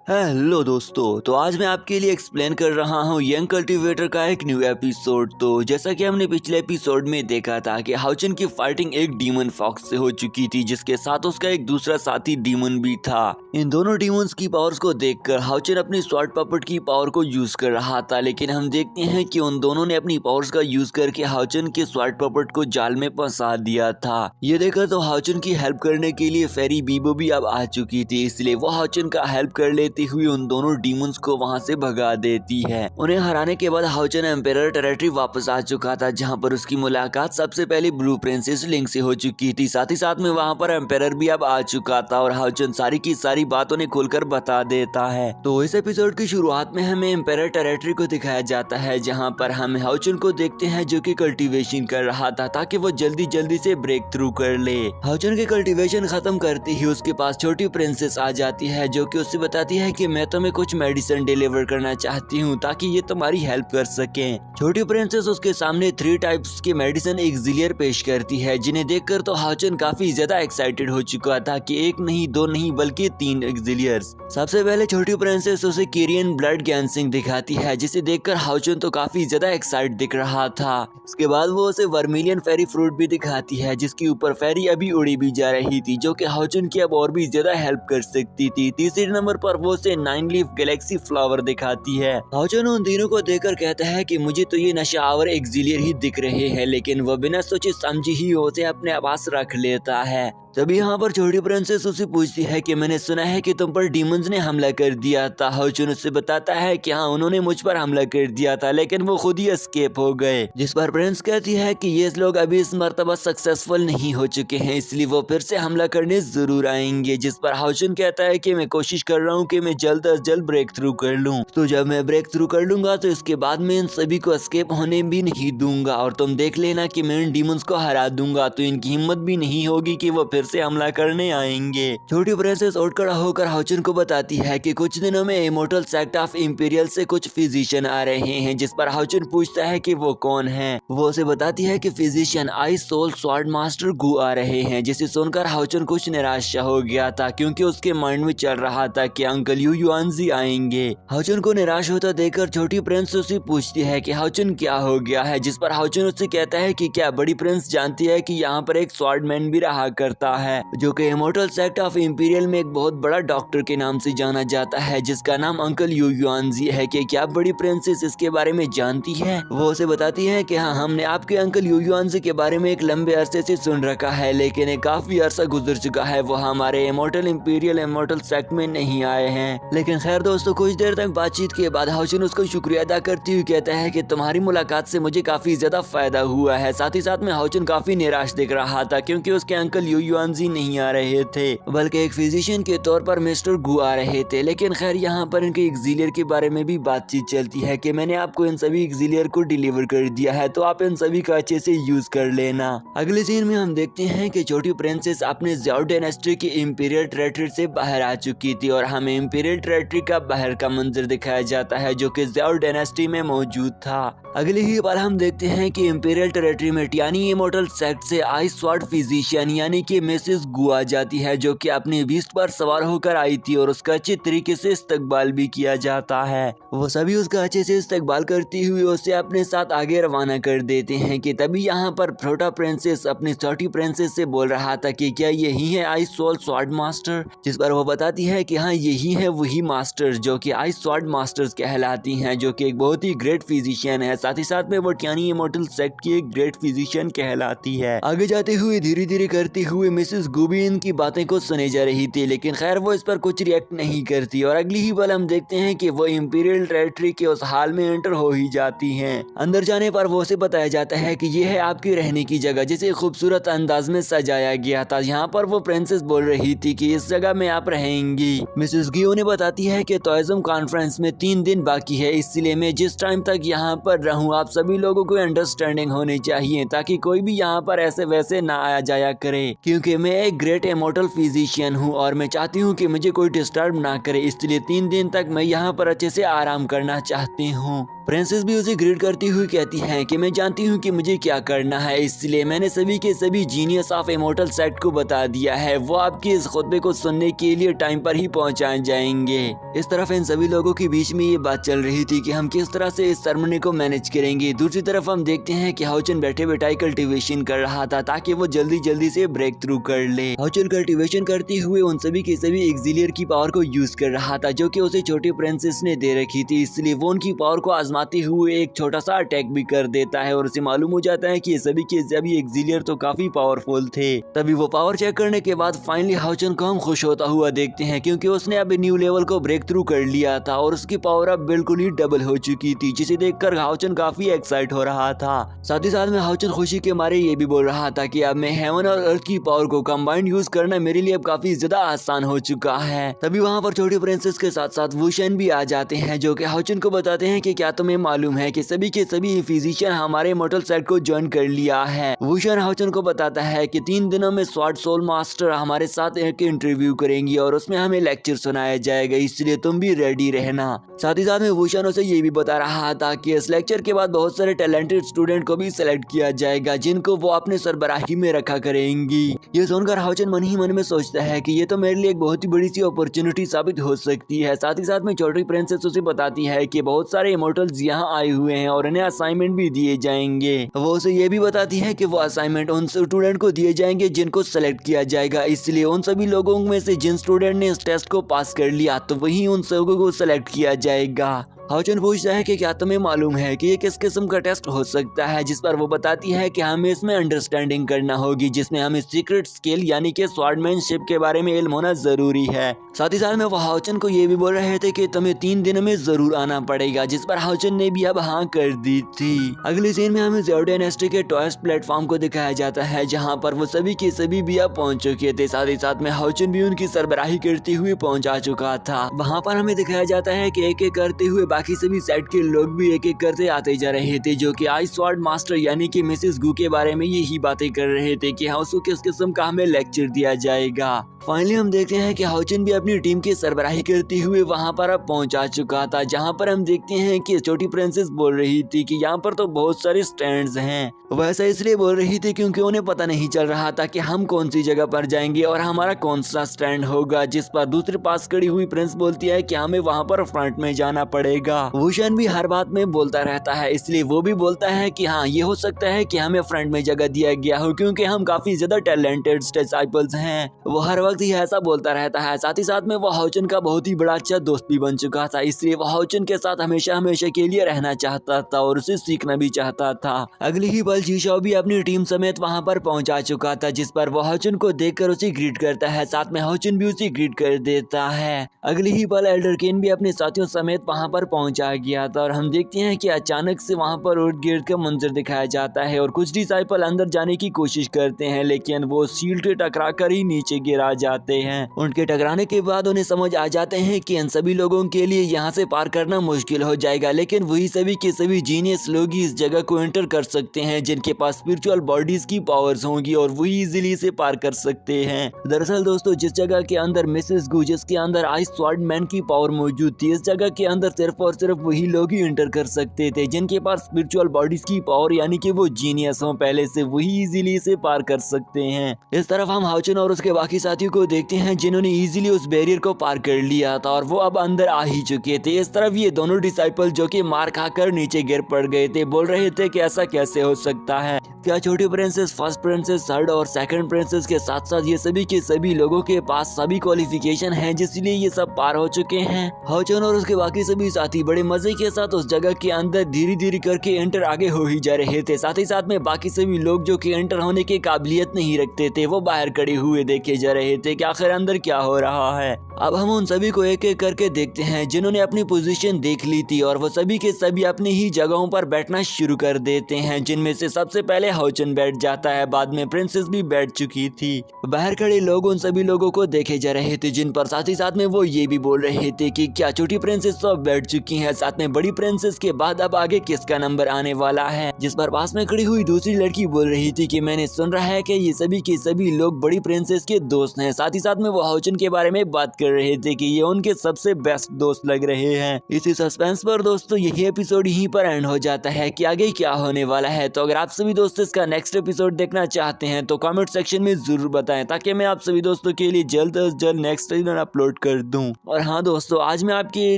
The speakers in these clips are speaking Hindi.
हेलो दोस्तों, तो आज मैं आपके लिए एक्सप्लेन कर रहा हूँ यंग कल्टीवेटर का एक न्यू एपिसोड। तो जैसा कि हमने पिछले एपिसोड में देखा था कि हाउचन की फाइटिंग एक डीमन फॉक्स से हो चुकी थी, जिसके साथ उसका एक दूसरा साथी डीमन भी था। इन दोनों डीमंस की पावर्स को देखकर हाउचन अपनी स्वॉर्ड पपेट की पावर को यूज कर रहा था, लेकिन हम देखते हैं कि उन दोनों ने अपनी पावर्स का यूज करके हाउचन के स्वॉर्ड पपेट को जाल में फंसा दिया था। ये देखकर तो हाउचन की हेल्प करने के लिए फेरी बीबो भी अब आ चुकी थी, इसलिए वो हाउचन का हेल्प कर लेती हुई उन दोनों डीमंस को वहां से भगा देती है। उन्हें हराने के बाद हाउचन एम्पेरर टेरिटरी वापस आ चुका था, जहां पर उसकी मुलाकात सबसे पहले ब्लू प्रिंसेस लिंक से हो चुकी थी। साथ ही साथ में वहां पर एम्पेरर भी अब आ चुका था और हाउचन सारी की सारी बात उन्हें खुलकर बता देता है। तो इस एपिसोड की शुरुआत में हमें एम्पेरर टेरिटरी को दिखाया जाता है, जहाँ पर हम हाउचन को देखते हैं जो कि कल्टीवेशन कर रहा था ताकि वो जल्दी जल्दी से ब्रेक थ्रू कर ले। हाउचन के कल्टीवेशन खत्म करते ही उसके पास छोटी प्रिंसेस आ जाती है, जो कि उससे बताती है कि मैं तुम्हें कुछ मेडिसिन डिलीवर करना चाहती हूँ ताकि ये तुम्हारी हेल्प कर सके। छोटी प्रिंसेस उसके सामने 3 टाइप्स के मेडिसिन एक्सिलियर पेश करती है, जिन्हें देखकर तो हाउचन काफी ज्यादा एक्साइटेड हो चुका था कि एक नहीं, दो नहीं, बल्कि 3 एक्सिलियर्स। सबसे पहले छोटी प्रिंसेस उसे किरियन ब्लड गैंसिंग दिखाती है, जिसे देखकर हाउचन तो काफी ज्यादा एक्साइट दिख रहा था। उसके बाद वो उसे वर्मिलियन फेरी फ्रूट भी दिखाती है, जिसके ऊपर फेरी अभी उड़ी भी जा रही थी, जो कि हाउचन की अब और भी ज्यादा हेल्प कर सकती थी। तीसरे नंबर पर वो उसे 9 लीफ गैलेक्सी फ्लावर दिखाती है। हाउचन उन तीनों को देखकर कहता है कि मुझे तो ये नशा आवर एक्सिलियर ही दिख रहे हैं, लेकिन वो बिना सोचे समझे ही उसे अपने पास रख लेता है। तभी यहाँ पर छोटी प्रिंसेस उससे पूछती है कि मैंने सुना है कि तुम पर डीमंस ने हमला कर दिया था। हाउचन उससे बताता है कि हाँ, उन्होंने मुझ पर हमला कर दिया था, लेकिन वो खुद ही एस्केप हो गए। जिस पर प्रिंस कहती है कि ये लोग अभी इस मर्तबा सक्सेसफुल नहीं हो चुके हैं, इसलिए वो फिर से हमला करने जरूर आएंगे। जिस पर हाउचन कहता है कि मैं कोशिश कर रहा हूँ कि मैं जल्द अज जल्द ब्रेक थ्रू कर लूँ, तो जब मैं ब्रेक थ्रू कर लूंगा तो इसके बाद मैं इन सभी को एस्केप होने भी नहीं दूंगा, और तुम देख लेना कि मैं इन डीमंस को हरा दूंगा, तो इनकी हिम्मत भी नहीं होगी कि वो फिर से हमला करने आएंगे। छोटी प्रिंसेस उठ खड़ा होकर हाउचन को बताती है कि कुछ दिनों में इमोर्टल सेक्ट ऑफ इंपीरियल से कुछ फिजिशियन आ रहे हैं। जिस पर हाउचन पूछता है कि वो कौन है। वो उसे बताती है कि physician ice soul sword master गु आ रहे हैं, जिसे सुनकर हाउचन कुछ निराशा हो गया था, क्योंकि उसके माइंड में चल रहा था कि अंकल यू युआनजी आएंगे। हाउचन को निराश होता देखकर छोटी प्रिंस उससे पूछती है कि हाउचन क्या हो गया है। जिस पर हाउचन उससे कहता है कि क्या बड़ी प्रिंस जानती है कि यहाँ पर एक स्वॉर्डमैन भी रहा करता है, जो कि इमोर्टल सेक्ट ऑफ इंपीरियल में एक बहुत बड़ा डॉक्टर के नाम से जाना जाता है, जिसका नाम अंकल यू युआनजी है। कि क्या बड़ी प्रिंसेस इसके बारे में जानती है। वो उसे बताती है कि हाँ, हमने आपके अंकल यू युआनजी के बारे में एक लंबे अरसे से सुन रखा है, लेकिन एक काफी अरसा गुजर चुका है, वो हमारे इमोर्टल इंपीरियल इमोर्टल सेक्ट में नहीं आए हैं। लेकिन खैर दोस्तों, कुछ देर तक बातचीत के बाद हाउचन उसको शुक्रिया अदा करती हुई कहता है कि तुम्हारी मुलाकात से मुझे काफी ज्यादा फायदा हुआ है। साथ ही साथ में हाउचन काफी निराश दिख रहा था, क्योंकि उसके अंकल यू युआनजी नहीं आ रहे थे, बल्कि एक फिजिशियन के तौर पर मिस्टर गु आ रहे थे। लेकिन खैर यहाँ पर इनके एक्सिलियर के बारे में भी बातचीत चलती है कि मैंने आपको इन सभी एक्सिलियर को डिलीवर कर दिया है, तो आप इन सभी का अच्छे से यूज कर लेना। अगले सीन में हम देखते हैं कि छोटी प्रिंसेस अपने ज़्याओ डायनेस्टी की इंपीरियल टेरिटरी से बाहर आ चुकी थी, और हमें इंपीरियल टेरिटरी का बाहर का मंजर दिखाया जाता है, जो कि ज़्याओ डायनेस्टी में मौजूद था। अगले ही पल हम देखते हैं कि इंपीरियल टेरिटरी में टियानी इमोर्टल सेक्ट से आइस स्वॉर्ड फिजिशियन यानी कि मिसेस गु आ जाती है, जो कि अपने बीस्ट पर सवार होकर आई थी, और उसका अच्छे तरीके से इस्तकबाल भी किया जाता है। वो सभी उसका अच्छे से इस्तकबाल करती हुई उसे अपने साथ आगे रवाना कर देते हैं। कि तभी यहाँ पर छोटा प्रिंसेस अपनी छोटी प्रिंसेस से बोल रहा था कि क्या यही है आइस सोल स्वॉर्ड मास्टर। जिस पर वो बताती है कि हाँ, यही है वही मास्टर जो कि आइस स्वॉर्ड मास्टर्स कहलाती हैं, जो कि एक बहुत ही ग्रेट फिजिशियन है। साथ ही साथ में वो टियानी इमोर्टल सेक्ट की एक ग्रेट फिजिशियन कहलाती है। आगे जाते हुए धीरे धीरे करते हुए मिसेस गु भी इनकी बातें को सुने जा रही थी, लेकिन खैर वो इस पर कुछ रिएक्ट नहीं करती, और अगली ही पल हम देखते हैं कि वो इंपीरियल टेरिटरी के उस हाल में एंटर हो ही जाती हैं। अंदर जाने पर वो उसे बताया जाता है कि ये है आपकी रहने की जगह, जिसे खूबसूरत अंदाज में सजाया गया था। यहाँ पर वो प्रिंसेस बोल रही थी कि इस जगह में आप रहेंगी। मिसेस गियो ने बताती है कि टूरिज्म कॉन्फ्रेंस में 3 दिन बाकी है, इसलिए मैं जिस टाइम तक यहाँ पर रहूँ आप सभी लोगों को अंडरस्टैंडिंग होनी चाहिए, ताकि कोई भी यहाँ पर ऐसे वैसे ना आया जाया करे, क्योंकि मैं एक ग्रेट इमोर्टल फिजिशियन हूँ और मैं चाहती हूँ कि मुझे कोई डिस्टर्ब ना करे, इसलिए 3 दिन तक मैं यहाँ पर अच्छे से आराम करना चाहती हूँ। प्रिंसेस भी उसे ग्रीट करती हुई कहती है कि मैं जानती हूँ कि मुझे क्या करना है, इसलिए मैंने सभी के सभी जीनियस ऑफ इमॉर्टल सेट को बता दिया है। वो आपके इस खुतबे को सुनने के लिए टाइम पर ही पहुँचा जाएंगे। इस तरफ इन सभी लोगों के बीच में ये बात चल रही थी कि हम किस तरह से इस सेरेमनी को मैनेज करेंगे। दूसरी तरफ हम देखते हैं कि हाउचन बैठे बैठाई कल्टीवेशन कर रहा था ताकि वो जल्दी जल्दी से ब्रेक थ्रू कर ले। हाउचन कल्टीवेशन करते हुए उन सभी के सभी एक्सिलियर की पावर को यूज कर रहा था जो कि उसे छोटी प्रिंसेस ने दे रखी थी, इसलिए वो उनकी पावर को आजमाते हुए एक छोटा सा अटैक भी कर देता है और उसे मालूम हो जाता है कि ये सभी के सभी एक्सिलियर तो काफी पावरफुल थे। तभी वो पावर चेक करने के बाद फाइनली हाउचन को हम खुश होता हुआ देखते हैं क्योंकि उसने अब न्यू लेवल को ब्रेक थ्रू कर लिया था और उसकी पावर अब बिल्कुल ही डबल हो चुकी थी, जिसे देखकर हाउचन काफी एक्साइट हो रहा था। साथ ही साथ में हाउचन खुशी के मारे ये भी बोल रहा था कि अब मैं हेवन और अर्थ की पावर को कंबाइंड यूज करना मेरे लिए अब काफी ज्यादा आसान हो चुका है। तभी वहाँ पर छोटी प्रिंसेस के साथ साथ वुशन भी आ जाते हैं जो कि हाउचन को बताते हैं कि क्या तुम्हें मालूम है कि सभी के सभी फिजिशियन हमारे इमॉर्टल सेट को ज्वाइन कर लिया है। वुशन हाउचन को बताता है कि 3 दिनों में स्वॉर्ड सोल मास्टर हमारे साथ एक इंटरव्यू करेंगी और उसमें हमें लेक्चर सुनाया जाएगा, इसलिए तुम भी रेडी रहना। साथ ही साथ में वुशन उसे ये भी बता रहा था कि इस लेक्चर के बाद बहुत सारे टैलेंटेड स्टूडेंट को भी सिलेक्ट किया जाएगा जिनको वो अपने सरबराही में रखा करेंगी। ये सुनकर हाउचन मन ही मन में सोचता है कि ये तो मेरे लिए एक बहुत ही बड़ी सी अपॉर्चुनिटी साबित हो सकती है। साथ ही साथ में छोटी प्रिंसेस उसे बताती है कि बहुत सारे इमॉर्टल्स यहाँ आए हुए हैं और उन्हें असाइनमेंट भी दिए जाएंगे। वो उसे ये भी बताती है कि वो असाइनमेंट उन स्टूडेंट को दिए जाएंगे जिनको सेलेक्ट किया जाएगा, इसलिए उन सभी लोगों में से जिन स्टूडेंट ने इस टेस्ट को पास कर लिया तो वही उन सबों को सेलेक्ट किया जाएगा। हाउचन पूछता है कि क्या तुम्हें मालूम है कि ये किस किस्म का टेस्ट हो सकता है, जिस पर वो बताती है कि हमें इसमें अंडरस्टैंडिंग करना होगी जिसमें हमें सीक्रेट स्किल यानी कि स्वॉर्डमैनशिप के बारे में इल्म होना जरूरी है। साथ ही साथ में वो हाउचन को ये भी बोल रहे थे कि तुम्हें 3 दिन में जरूर आना पड़ेगा, जिस पर हाउचन ने भी अब हाँ कर दी थी। अगली सीन में हमें ज़ेरो डायनेस्टी के टॉयस्ट प्लेटफॉर्म को दिखाया जाता है जहाँ पर वो सभी के सभी भी अब पहुंच चुके थे। साथ ही साथ में हाउचन भी उनकी सरबराही करते हुए पहुंचा चुका था। वहाँ पर हमें दिखाया जाता है कि एक एक करते हुए बाकी सभी साइड के लोग भी एक एक करते आते जा रहे थे जो कि आइस स्वॉर्ड मास्टर यानी कि मिसेस गू के बारे में यही बातें कर रहे थे कि हाउस को किस किस्म का हमें लेक्चर दिया जाएगा। फाइनली हम देखते हैं कि हाउचन भी अपनी टीम की सरबराही करते हुए वहां पर अब पहुंचा चुका था, जहां पर हम देखते हैं कि छोटी प्रिंसेस बोल रही थी कि यहाँ पर तो बहुत सारे स्टैंड्स हैं। वैसा इसलिए बोल रही थी क्योंकि उन्हें पता नहीं चल रहा था कि हम कौन सी जगह पर जाएंगे और हमारा कौन सा स्टैंड होगा, जिस पर दूसरे पास खड़ी हुई प्रिंस बोलती है कि हमें वहां पर फ्रंट में जाना पड़ेगा। वुशन भी हर बात में बोलता रहता है, इसलिए वो भी बोलता है कि हाँ ये हो सकता है कि हमें फ्रंट में जगह दिया गया हो क्योंकि हम काफी ज्यादा टैलेंटेड डिसाइपल्स हैं। वो हर वक्त ही ऐसा बोलता रहता है। साथ ही साथ में वो हाउचन का बहुत ही बड़ा अच्छा दोस्त भी बन चुका था, इसलिए वो हाउचन के साथ हमेशा हमेशा के लिए रहना चाहता था और उसे सीखना भी चाहता था। अगली ही पल जीशाओ भी अपनी टीम समेत वहां पर पहुंचा चुका था, जिस पर वो हाउचन को देखकर उसे ग्रीट करता है। साथ में हाउचन भी उसे ग्रीट कर देता है। अगली ही पल एल्डर केन भी अपने साथियों समेत वहां पर पहुंचा गया था और हम देखते हैं कि अचानक से वहां पर उर्द गिर्द का मंजर दिखाया जाता है और कुछ डिसाइपल अंदर जाने की कोशिश करते हैं, लेकिन वो शील्ड से टकरा कर ही नीचे गिरा जाते हैं। उनके टकराने के बाद उन्हें समझ आ जाते हैं कि इन सभी लोगों के लिए यहाँ से पार करना मुश्किल हो जाएगा, लेकिन वही सभी के सभी जीनियस लोग ही इस जगह को एंटर कर सकते हैं जिनके पास स्पिरिचुअल बॉडीज की पावर्स होंगी और वही इजीली से पार कर सकते हैं। दरअसल दोस्तों, जिस जगह के अंदर मिसेस गू, जिसके अंदर आइस स्वॉर्ड मैन की पावर मौजूद थी, इस जगह के अंदर सिर्फ और सिर्फ वही लोग ही एंटर कर सकते थे जिनके पास स्पिरिचुअल बॉडीज की पावर यानी कि वो जीनियस हो पहले से, वही इजीली से पार कर सकते हैं। इस तरफ हम हाउचन और उसके बाकी साथियों को देखते हैं जिन्होंने इजीली उस बैरियर को पार कर लिया था और वो अब अंदर आ ही चुके थे। इस तरफ ये दोनों डिसाइपल जो कि मार खाकर नीचे गिर पड़ गए थे बोल रहे थे कि ऐसा कैसे हो सकता है, क्या छोटी प्रिंसेस, फर्स्ट प्रिंसेस, थर्ड और सेकंड प्रिंसेस के साथ साथ ये सभी के सभी लोगों के पास सभी क्वालिफिकेशन है जिसलिए ये सब पार हो चुके हैं। हाउचन और उसके बाकी सभी साथी बड़े मजे के साथ उस जगह के अंदर धीरे धीरे करके एंटर आगे हो ही जा रहे थे। साथ ही साथ में बाकी सभी लोग जो कि एंटर होने की काबिलियत नहीं रखते थे वो बाहर खड़े हुए देखे जा रहे थे कि आखिर अंदर क्या हो रहा है। अब हम उन सभी को एक एक करके देखते हैं जिन्होंने अपनी पोजीशन देख ली थी और वो सभी के सभी अपनी ही जगहों पर बैठना शुरू कर देते हैं, जिनमें से सबसे पहले हाउचन बैठ जाता है। बाद में प्रिंसेस भी बैठ चुकी थी। बाहर खड़े लोग उन सभी लोगों को देखे जा रहे थे जिन पर साथ ही साथ में वो ये भी बोल रहे थे कि क्या छोटी प्रिंसेस तो अब बैठ चुकी हैं, साथ में बड़ी प्रिंसेस के बाद अब आगे किसका नंबर आने वाला है। जिस पर पास में खड़ी हुई दूसरी लड़की बोल रही थी कि मैंने सुन रहा है कि ये सभी के सभी लोग बड़ी प्रिंसेस के दोस्त हैं। साथ ही साथ में वो हाउचन के बारे में बात कर रहे थे कि ये उनके सबसे बेस्ट दोस्त लग रहे हैं। इसी सस्पेंस पर दोस्तों यही एपिसोड यहीं पर एंड हो जाता है कि आगे क्या होने वाला है। तो अगर आप सभी दोस्त इसका नेक्स्ट एपिसोड देखना चाहते हैं तो कमेंट सेक्शन में जरूर बताएं ताकि मैं आप सभी दोस्तों के लिए जल्द से जल्द नेक्स्ट सीजन अपलोड कर दूं। और हाँ दोस्तों, आज मैं आपके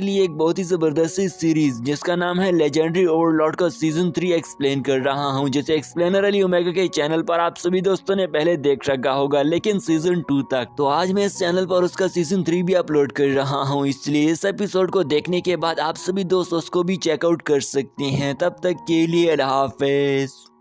लिए एक बहुत ही जबरदस्त सीरीज जिसका नाम है लेजेंडरी ओवरलॉर्ड का सीजन 3 एक्सप्लेन कर रहा हूँ, जिसे एक्सप्लेनर अली ओमेगा के चैनल पर आप सभी दोस्तों ने पहले देख रखा होगा, लेकिन सीजन 2 तक। तो आज मैं इस चैनल पर उसका सीजन 3 भी अपलोड कर रहा हूँ, इसलिए इस एपिसोड को देखने के बाद आप सभी दोस्त उसको भी चेकआउट कर सकते हैं। तब तक के लिए अल्लाह हाफिज।